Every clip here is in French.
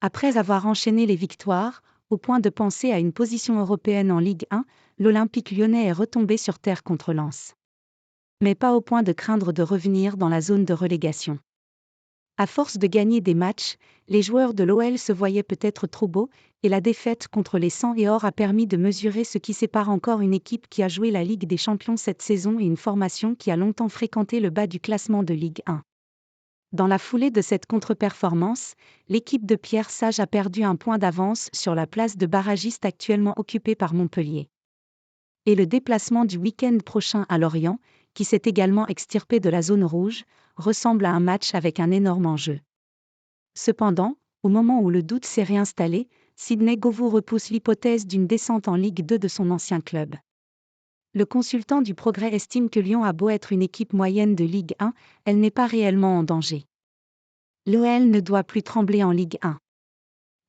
Après avoir enchaîné les victoires, au point de penser à une position européenne en Ligue 1, l'Olympique lyonnais est retombé sur terre contre Lens. Mais pas au point de craindre de revenir dans la zone de relégation. À force de gagner des matchs, les joueurs de l'OL se voyaient peut-être trop beaux, et la défaite contre les Sang et Or a permis de mesurer ce qui sépare encore une équipe qui a joué la Ligue des Champions cette saison et une formation qui a longtemps fréquenté le bas du classement de Ligue 1. Dans la foulée de cette contre-performance, l'équipe de Pierre Sage a perdu un point d'avance sur la place de barragiste actuellement occupée par Montpellier. Et le déplacement du week-end prochain à Lorient, qui s'est également extirpé de la zone rouge, ressemble à un match avec un énorme enjeu. Cependant, au moment où le doute s'est réinstallé, Sidney Govou repousse l'hypothèse d'une descente en Ligue 2 de son ancien club. Le consultant du Progrès estime que Lyon a beau être une équipe moyenne de Ligue 1, elle n'est pas réellement en danger. L'OL ne doit plus trembler en Ligue 1.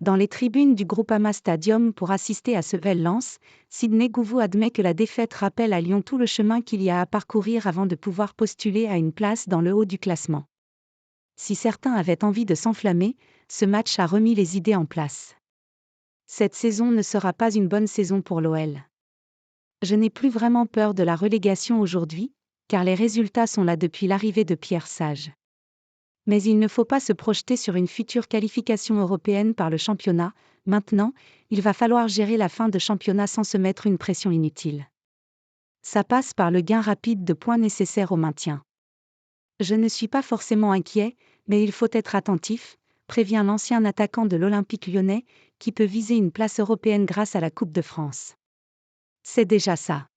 Dans les tribunes du Groupama Stadium pour assister à ce Lens, Sidney Govou admet que la défaite rappelle à Lyon tout le chemin qu'il y a à parcourir avant de pouvoir postuler à une place dans le haut du classement. Si certains avaient envie de s'enflammer, ce match a remis les idées en place. Cette saison ne sera pas une bonne saison pour l'OL. Je n'ai plus vraiment peur de la relégation aujourd'hui, car les résultats sont là depuis l'arrivée de Pierre Sage. Mais il ne faut pas se projeter sur une future qualification européenne par le championnat. Maintenant, il va falloir gérer la fin de championnat sans se mettre une pression inutile. Ça passe par le gain rapide de points nécessaires au maintien. Je ne suis pas forcément inquiet, mais il faut être attentif, prévient l'ancien attaquant de l'Olympique lyonnais, qui peut viser une place européenne grâce à la Coupe de France. C'est déjà ça.